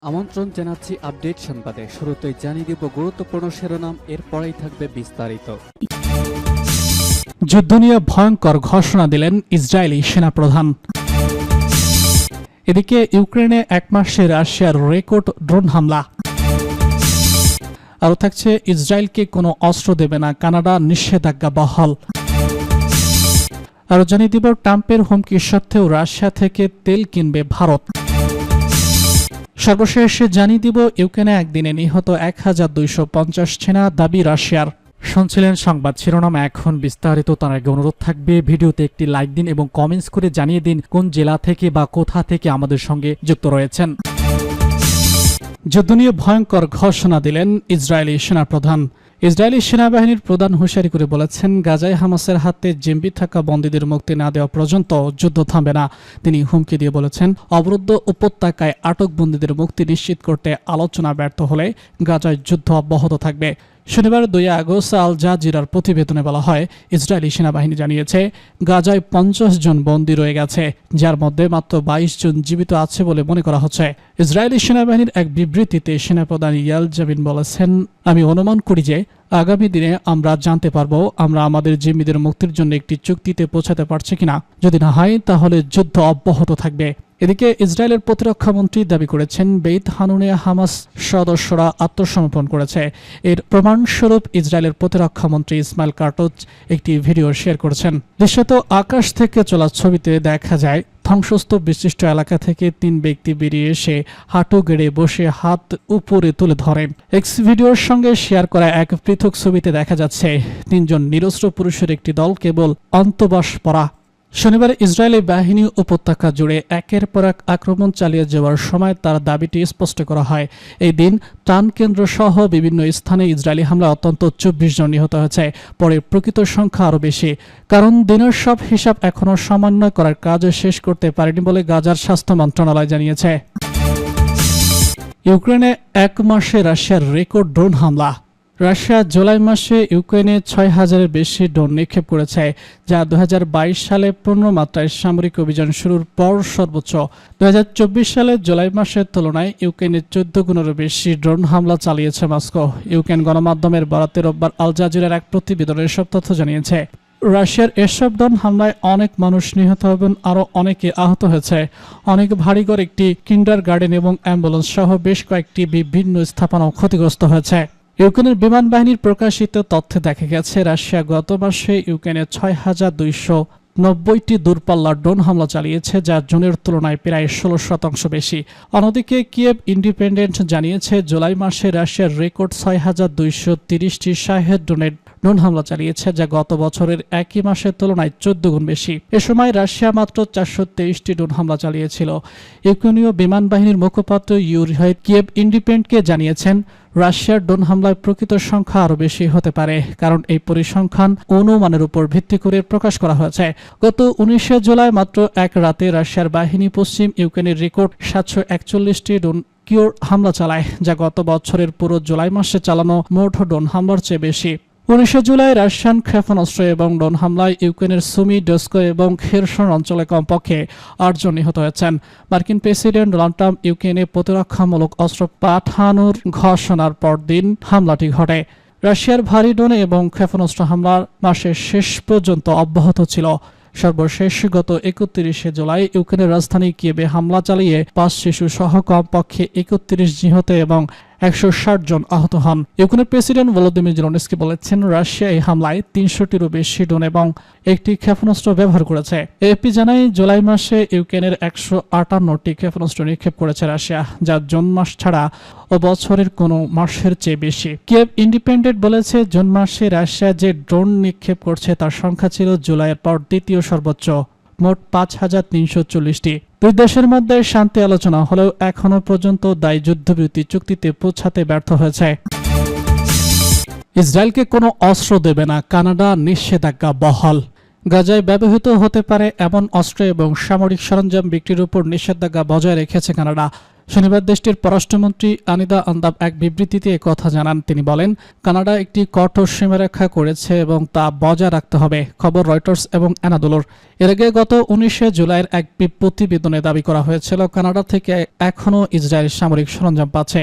আমন্ত্রণ জানাচ্ছি আপডেট সংবাদে। শুরুতেই জানিয়ে দিব গুরুত্বপূর্ণ শিরোনাম, এরপরেই থাকবে বিস্তারিত। যুদ্ধ নিয়ে ভয়ঙ্কর ঘোষণা দিলেন ইসরায়েলি সেনাপ্রধান। এদিকে ইউক্রেনে এক মাসে রাশিয়ার রেকর্ড ড্রোন হামলা। আরও থাকছে ইসরায়েলকে কোনো অস্ত্র দেবে না কানাডা, নিষেধাজ্ঞা বহাল। আরও জানিয়ে দিব ট্রাম্পের হুমকি সত্ত্বেও রাশিয়া থেকে তেল কিনবে ভারত। সর্বশেষ জানিয়ে দিব ইউক্রেনে একদিনে নিহত 1250 সেনা দাবি রাশিয়ার। শুনছিলেন সংবাদ শিরোনাম, এখন বিস্তারিত। তার আগে অনুরোধ থাকবে ভিডিওতে একটি লাইক দিন এবং কমেন্টস করে জানিয়ে দিন কোন জেলা থেকে বা কোথা থেকে আমাদের সঙ্গে যুক্ত রয়েছেন। যুদ্ধ নিয়ে ভয়ঙ্কর ঘোষণা দিলেন ইসরায়েলি সেনাপ্রধান। ইসরায়েলি সেনাবাহিনীর প্রধান হুঁশিয়ারি করে বলেছেন, গাজায় হামাসের হাতে জিম্মি থাকা বন্দীদের মুক্তি না দেওয়া পর্যন্ত যুদ্ধ থামবে না। তিনি হুমকি দিয়ে বলেছেন, অবরুদ্ধ উপত্যকায় আটক বন্দীদের মুক্তি নিশ্চিত করতে আলোচনা ব্যর্থ হলে গাজায় যুদ্ধ অব্যাহত থাকবে। শনিবার 2 আগস্ট আল জাজিরার প্রতিবেদনে বলা হয়, ইসরায়েলি সেনাবাহিনী জানিয়েছে গাজায় 50 জন বন্দী রয়ে গেছে, যার মধ্যে মাত্র 22 জন জীবিত আছে বলে মনে করা হচ্ছে। ইসরায়েলি সেনাবাহিনীর এক বিবৃতিতে সেনাপ্রধান ইয়াল জামিন বলেছেন, আমি অনুমান করি যে আগামী দিনে আমরা জানতে পারবো আমরা আমাদের জিম্মিদের মুক্তির জন্য একটি চুক্তিতে পৌঁছাতে পারছি কিনা। যদি না হয় তাহলে যুদ্ধ অব্যাহত থাকবে। এদিকে ইসরায়েলের প্রতিরক্ষা মন্ত্রী দাবি করেছেন, বেইত হানুনে হামাস সদস্যরা আত্মসমর্পণ করেছে। এর প্রমাণস্বরূপ ইসরায়েলের প্রতিরক্ষা মন্ত্রী ইসমাইল কার্টোজ একটি ভিডিও শেয়ার করেছেন। দৃশ্যত আকাশ থেকে চলা ছবিতে দেখা যায় ধ্বংসস্তূপ বিশিষ্ট এলাকা থেকে 3 ব্যক্তি বেরিয়ে এসে হাঁটু গেড়ে বসে হাত উপরে তুলে ধরেন। এক্স ভিডিওর সঙ্গে শেয়ার করা এক পৃথক ছবিতে দেখা যাচ্ছে 3 জন নিরস্ত্র পুরুষের একটি দল কেবল অন্তর্বাস পরা। শনিবার ইসরায়েলি বাহিনী উপত্যকা জুড়ে একের পর এক আক্রমণ চালিয়ে যাওয়ার সময় তার দাবিটি স্পষ্ট করা হয়। এই দিন ত্রাণকেন্দ্র সহ বিভিন্ন স্থানে ইসরায়েলি হামলায় অন্তত 24 জন নিহত হয়েছে। পরে প্রকৃত সংখ্যা আরও বেশি, কারণ দিনের সব হিসাব এখনও সমন্বয় করার কাজ শেষ করতে পারেনি বলে গাজার স্বাস্থ্য মন্ত্রণালয় জানিয়েছে। ইউক্রেনে এক মাসে রাশিয়ার রেকর্ড ড্রোন হামলা। রাশিয়া জুলাই মাসে ইউক্রেনে 6000-এর বেশি ড্রোন নিক্ষেপ করেছে, যা 2022 সালে পূর্ণমাত্রায় সামরিক অভিযান শুরুর পর সর্বোচ্চ। 2024 সালে জুলাই মাসের তুলনায় ইউক্রেনে 14 গুণেরও বেশি ড্রোন হামলা চালিয়েছে মস্কো। ইউক্রেন গণমাধ্যমের বরাতে রোববার আল জাজিরার এক প্রতিবেদনের সব তথ্য জানিয়েছে। রাশিয়ার এসব ড্রোন হামলায় অনেক মানুষ নিহত হবেন, আরও অনেকে আহত হয়েছে। অনেক ভারীঘর, একটি কিন্ডারগার্টেন এবং অ্যাম্বুলেন্স সহ বেশ কয়েকটি বিভিন্ন স্থাপনাও ক্ষতিগ্রস্ত হয়েছে। ইউক্রেনের বিমান বাহিনীর প্রকাশিত তথ্যে দেখা গেছে, রাশিয়া গত মাসে ইউক্রেনে 6290টি দূরপাল্লার ড্রোন হামলা চালিয়েছে, যা জুনের তুলনায় প্রায় 16% বেশি। অন্যদিকে কিয়েভ ইন্ডিপেন্ডেন্ট জানিয়েছে, জুলাই মাসে রাশিয়ার রেকর্ড 6230টি শাহেদ ড্রোন হামলা চালিয়েছে, যা গত বছরের একই মাসের তুলনায় 14 গুণ বেশি। এ সময় রাশিয়া মাত্র 423টি ড্রোন হামলা চালিয়েছিল। ইউক্রেনীয় বিমান বাহিনীর মুখপাত্র ইউরি কিয়েভ ইন্ডিপেন্ডেন্টকে জানিয়েছেন, রাশিয়ার ড্রোন হামলায় প্রকৃত সংখ্যা আরও বেশি হতে পারে, কারণ এই পরিসংখ্যান অনুমানের উপর ভিত্তি করে প্রকাশ করা হয়েছে। গত 19 জুলাই মাত্র এক রাতে রাশিয়ার বাহিনী পশ্চিম ইউক্রেনের রেকর্ড 741টি ড্রোন হামলা চালায়, যা গত বছরের পুরো জুলাই মাসে চালানো মোট ড্রোন হামলার চেয়ে বেশি। 19 জুলাই রাশিয়ান ক্ষেপণাস্ত্র এবং ড্রোন হামলায় ইউক্রেনের সুমি, ডস্কো এবং খেরসন অঞ্চলে কমপক্ষে 8 জন নিহত হয়েছেন। মার্কিন প্রেসিডেন্ট ডোনাল্ড ট্রাম্প ইউক্রেনে প্রতিরক্ষামূলক অস্ত্র পাঠানোর ঘোষণার পরদিন হামলাটি ঘটে। রাশিয়ার ভারী ড্রোন এবং ক্ষেপণাস্ত্র হামলা মাসের শেষ পর্যন্ত অব্যাহত ছিল। সর্বশেষ গত 31 জুলাই ইউক্রেনের রাজধানী কিয়েভে হামলা চালিয়ে 5 শিশু সহ কমপক্ষে 31 নিহত এবং 160 জন আহত হন। ইউক্রেনের প্রেসিডেন্ট ভলোদিমির জেলেনস্কি বলেছেন, রাশিয়া এই হামলায় 300টিরও বেশি ড্রোন এবং একটি ক্ষেপণাস্ত্র ব্যবহার করেছে। এএপি জানায়, জুলাই মাসে ইউক্রেনের 158টি ক্ষেপণাস্ত্র নিক্ষেপ করেছে রাশিয়া, যা জুন মাস ছাড়া ও বছরের কোনো মাসের চেয়ে বেশি। কিয়েভ ইন্ডিপেন্ডেন্ট বলেছে, জুন মাসে রাশিয়া যে ড্রোন নিক্ষেপ করছে তার সংখ্যা ছিল জুলাইয়ের পর দ্বিতীয় সর্বোচ্চ, মোট 5340টি। দুই দেশের মধ্যে শান্তি আলোচনা হলেও এখনো পর্যন্ত দায়ী যুদ্ধবিরতি চুক্তিতে পৌঁছাতে ব্যর্থ হয়েছে। ইসরায়েলকে কোনো অস্ত্র দেবে না কানাডা, নিষেধাজ্ঞা বহাল। গাজায় ব্যবহৃত হতে পারে এমন অস্ত্র এবং সামরিক সরঞ্জাম বিক্রির উপর নিষেধাজ্ঞা বজায় রেখেছে কানাডা। শনিবার দেশটির পররাষ্ট্রমন্ত্রী আনিদা আন্দাব এক বিবৃতিতে একথা জানান। তিনি বলেন, কানাডা একটি কঠোর সীমারেখা করেছে এবং তা বজায় রাখতে হবে। খবর রয়টার্স এবং অ্যানাদোলোর। এর আগে গত 19 জুলাইয়ের এক প্রতিবেদনে দাবি করা হয়েছিল কানাডা থেকে এখনও ইসরায়েল সামরিক সরঞ্জাম পাচ্ছে।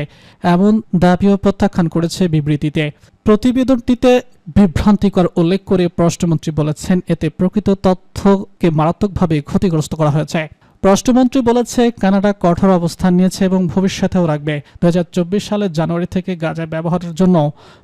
এমন দাবিও প্রত্যাখ্যান করেছে বিবৃতিতে। প্রতিবেদনটিতে বিভ্রান্তিকর উল্লেখ করে পররাষ্ট্রমন্ত্রী বলেছেন, এতে প্রকৃত তথ্যকে মারাত্মকভাবে ক্ষতিগ্রস্ত করা হয়েছে। পররাষ্ট্রমন্ত্রী বলেছে, কানাডা কঠোর অবস্থান নিয়েছে এবং ভবিষ্যতেও রাখবে। 2024 সালের জানুয়ারি থেকে গাজায় ব্যবহারের জন্য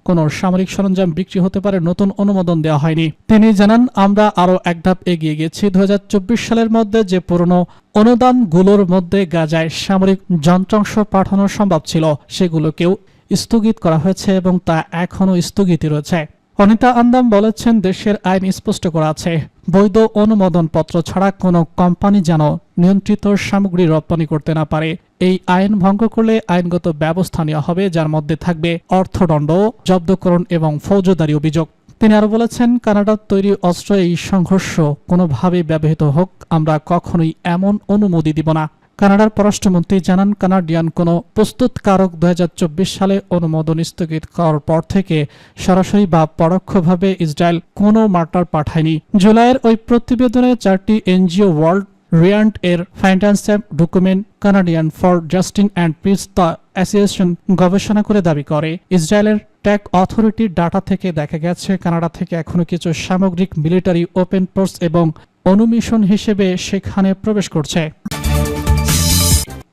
কোনো সামরিক সরঞ্জাম বিক্রি হতে পারে নতুন অনুমোদন দেওয়া হয়নি। তিনি জানান, আমরা আরও এক ধাপ এগিয়ে গেছি। 2024 সালের মধ্যে যে পুরনো অনুদানগুলোর মধ্যে গাজায় সামরিক যন্ত্রাংশ পাঠানো সম্ভব ছিল সেগুলোকেও স্থগিত করা হয়েছে এবং তা এখনও স্থগিতই রয়েছে। অনিতা আন্দাম বলেছেন, দেশের আইন স্পষ্ট করা আছে, বৈধ অনুমোদন পত্র ছাড়া কোনো কোম্পানি যেন নিয়ন্ত্রিত সামগ্রী রপ্তানি করতে না পারে। এই আইন ভঙ্গ করলে আইনগত ব্যবস্থা নেওয়া হবে, যার মধ্যে থাকবে অর্থদণ্ড, জব্দকরণ এবং ফৌজদারি অভিযোগ। তিনি আরো বলেছেন, কানাডার তৈরি অস্ত্র এই সংঘর্ষ কোনোভাবেই ব্যবহৃত হোক, আমরা কখনোই এমন অনুমতি দিব না। কানাডার পররাষ্ট্রমন্ত্রী জানান, কানাডিয়ান কোনো প্রস্তুতকারক 2024 সালে অনুমোদন স্থগিত করার পর থেকে সরাসরি বা পরোক্ষভাবে ইসরায়েল কোনো মার্টার পাঠায়নি। জুলাইয়ের ওই প্রতিবেদনে 4টি এনজিও ওয়ার্ল্ড রিয়ান্ট এর financial document Canadian for justice and piece the association গবেষণা করে দাবি করে, ইসরায়েলের ট্যাক অথরিটির ডাটা থেকে দেখা গেছে কানাডা থেকে এখনো কিছু সামগ্রিক মিলিটারি ওপেন ফোর্স এবং অনুমিশন হিসেবে সেখানে প্রবেশ করছে।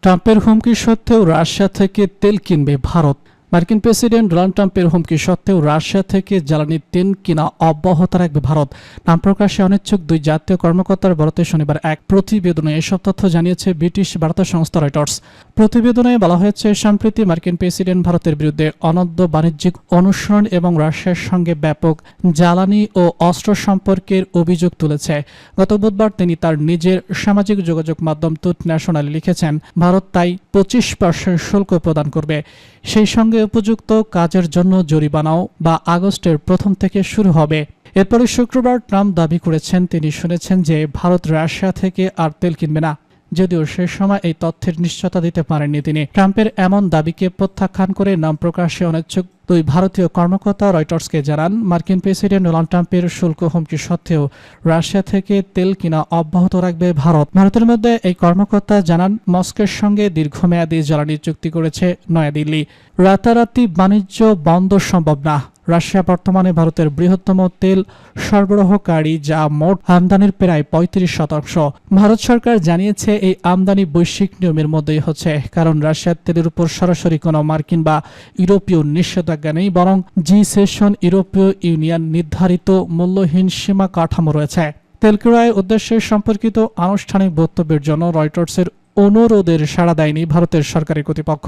ট্রাম্পের হুমকি সত্ত্বেও রাশিয়া থেকে তেল কিনবে ভারত। মার্কিন প্রেসিডেন্ট ডোনাল্ড ট্রাম্পের হুমকি সত্ত্বেও রাশিয়া থেকে জ্বালানি তেল কিনা অব্যাহত রাখবে ভারত। নাম প্রকাশে অনিচ্ছুক দুই জাতীয় কর্মকর্তার বরাতে শনিবার এক প্রতিবেদনে এসব তথ্য জানিয়েছে ব্রিটিশ বার্তা সংস্থা রয়টার্স। প্রতিবেদনে বলা হয়েছে, সম্প্রতি মার্কিন প্রেসিডেন্ট ভারতের বিরুদ্ধে অনৈধ বাণিজ্যিক অনুসরণ এবং রাশিয়ার সঙ্গে ব্যাপক জ্বালানি ও অস্ত্র সম্পর্কের অভিযোগ তুলেছে। গত বুধবার তিনি তার নিজের সামাজিক যোগাযোগ মাধ্যম ট্রুথ ন্যাশনালে লিখেছেন, ভারত তাই 25% শুল্ক প্রদান করবে। সেই সঙ্গে উপযুক্ত কাজের জন্য জরিমানাও বা আগস্টের প্রথম থেকে শুরু হবে। এরপরে শুক্রবার ট্রাম্প দাবি করেছেন, তিনি শুনেছেন যে ভারত রাশিয়া থেকে আর তেল কিনবে না, যদিও সে সময় এই তথ্যের নিশ্চয়তা দিতে পারেননি তিনি। ট্রাম্পের এমন দাবিকে প্রত্যাখ্যান করে নাম প্রকাশে অনিচ্ছুক দুই ভারতীয় কর্মকর্তা রয়টার্সকে জানান, মার্কিন প্রেসিডেন্ট ডোনাল্ড ট্রাম্পের শুল্ক হুমকি সত্ত্বেও রাশিয়া থেকে তেল কিনা অব্যাহত রাখবে ভারত। ভারতের মধ্যে এই কর্মকর্তা জানান, মস্কোর সঙ্গে দীর্ঘমেয়াদী জ্বালানি চুক্তি করেছে নয়াদিল্লি। রাতারাতি বাণিজ্য বন্ধ সম্ভব না। রাশিয়া বর্তমানে ভারতের বৃহত্তম তেল সরবরাহকারী, যা মোট আমদানির প্রায় 35%। ভারত সরকার জানিয়েছে, এই আমদানি বৈশ্বিক নিয়মের মধ্যেই হচ্ছে, কারণ রাশিয়ার তেলের উপর সরাসরি কোনো মার্কিন বা ইউরোপীয় নিষেধাজ্ঞা নেই, বরং জি7 ইউরোপীয় ইউনিয়ন নির্ধারিত মূল্যহীন সীমা কাঠামো রয়েছে। তেল ক্রয়ের উদ্দেশ্যে সম্পর্কিত আনুষ্ঠানিক বক্তব্যের জন্য রয়টার্সের অনুরোধের সাড়া দেয়নি ভারতের সরকারি কর্তৃপক্ষ।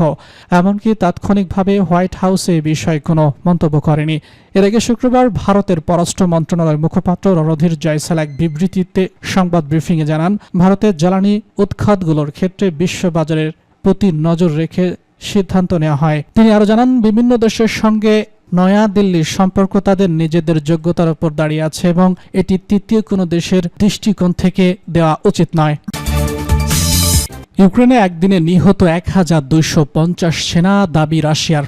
এমনকি তাৎক্ষণিকভাবে হোয়াইট হাউসে এই বিষয়ে কোনো মন্তব্য করেনি। এর আগে শুক্রবার ভারতের পররাষ্ট্র মন্ত্রণালয়ের মুখপাত্র রণধীর জয়সাল এক বিবৃতিতে সংবাদ ব্রিফিংয়ে জানান, ভারতের জ্বালানি উৎখাতগুলোর ক্ষেত্রে বিশ্ববাজারের প্রতি নজর রেখে সিদ্ধান্ত নেওয়া হয়। তিনি আরও জানান, বিভিন্ন দেশের সঙ্গে নয়াদিল্লির সম্পর্ক তাদের নিজেদের যোগ্যতার উপর দাঁড়িয়ে আছে এবং এটি তৃতীয় কোনো দেশের দৃষ্টিকোণ থেকে দেওয়া উচিত নয়। ইউক্রেনে একদিনে নিহত 1250 সেনা, দাবি রাশিয়ার।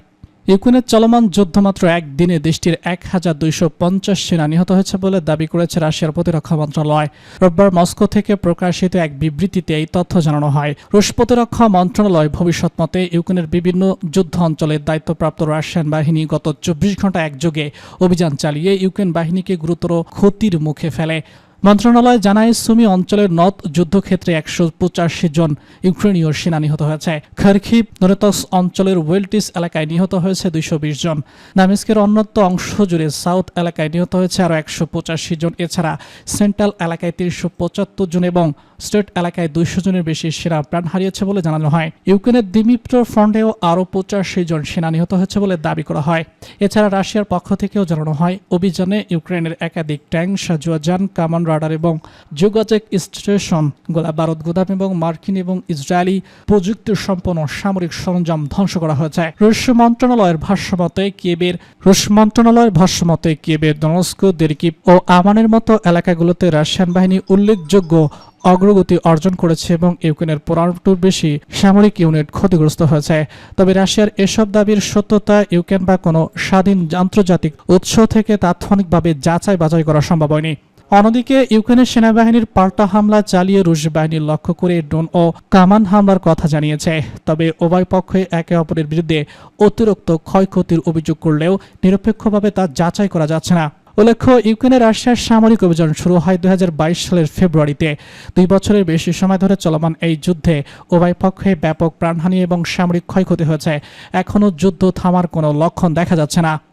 ইউক্রেনের চলমান যুদ্ধ মাত্র একদিনে দেশটির 1250 সেনা নিহত হয়েছে বলে দাবি করেছে রাশিয়ার প্রতিরক্ষা মন্ত্রণালয়। রোববার মস্কো থেকে প্রকাশিত এক বিবৃতিতে এই তথ্য জানানো হয়। রুশ প্রতিরক্ষা মন্ত্রণালয় ভবিষ্যৎ মতে ইউক্রেনের বিভিন্ন যুদ্ধ অঞ্চলে দায়িত্বপ্রাপ্ত রাশিয়ান বাহিনী গত 24 ঘন্টা একযোগে অভিযান চালিয়ে ইউক্রেন বাহিনীকে গুরুতর ক্ষতির মুখে ফেলে। মন্ত্রণালয় জানায়, সুমি অঞ্চলের নর্থ যুদ্ধক্ষেত্রে 185 জন ইউক্রেনীয় সেনা নিহত হয়েছে। খার্কিভ দনেতস্ক অঞ্চলের ওয়েলটিস এলাকায় নিহত হয়েছে 220 জন। দামেস্কের অন্যত্র অংশ জুড়ে সাউথ এলাকায় নিহত হয়েছে আরও 185 জন। এছাড়া সেন্ট্রাল এলাকায় 375 জন এবং স্টেট এলাকায় 200 জনের বেশি সেনা প্রাণ হারিয়েছে বলে জানানো হয়। ইউক্রেনের দিমিপ্র ফ্রন্টেও আরও 85 জন সেনা নিহত হয়েছে বলে দাবি করা হয়। এছাড়া রাশিয়ার পক্ষ থেকেও জানানো হয়, অভিযানে ইউক্রেনের একাধিক ট্যাঙ্ক, সাজুয়া যান, কামান রাডার এবং যোগাযোগ স্টেশন, গোলাবারুদ গুদাম এবং মার্কিন এবং ইসরায়েলি প্রযুক্তি সম্পন্ন সামরিক সরঞ্জাম ধ্বংস করা হয়েছে। রুশ মন্ত্রণালয়ের ভাষ্যমতে কিয়েভের দনস্ক, দেরকিভ ও আমানের মতো এলাকাগুলোতে রাশিয়ান বাহিনী উল্লেখযোগ্য অগ্রগতি অর্জন করেছে এবং ইউক্রেনের 15টার বেশি সামরিক ইউনিট ক্ষতিগ্রস্ত হয়েছে। তবে রাশিয়ার এসব দাবির সত্যতা ইউক্রেন বা কোনো স্বাধীন আন্তর্জাতিক উৎস থেকে তাৎক্ষণিকভাবে যাচাই বাছাই করা সম্ভব হয়নি। অন্যদিকে ইউক্রেনের সেনাবাহিনীর পাল্টা হামলা চালিয়ে রুশ বাহিনীর লক্ষ্য করে ড্রোন ও কামান হামলার কথা জানিয়েছে। তবে উভয় পক্ষই একে অপরের বিরুদ্ধে অতিরিক্ত ক্ষয়ক্ষতির অভিযোগ করলেও নিরপেক্ষভাবে তা যাচাই করা যাচ্ছে না। উল্লেখ্য, ইউক্রেনে রাশিয়ার সামরিক অভিযান শুরু হয় 2022 সালের ফেব্রুয়ারিতে। 2 বছরের বেশি সময় ধরে চলমান এই যুদ্ধে উভয় পক্ষে ব্যাপক প্রাণহানি এবং সামরিক ক্ষয়ক্ষতি হয়েছে। এখনও যুদ্ধ থামার কোনো লক্ষণ দেখা যাচ্ছে না।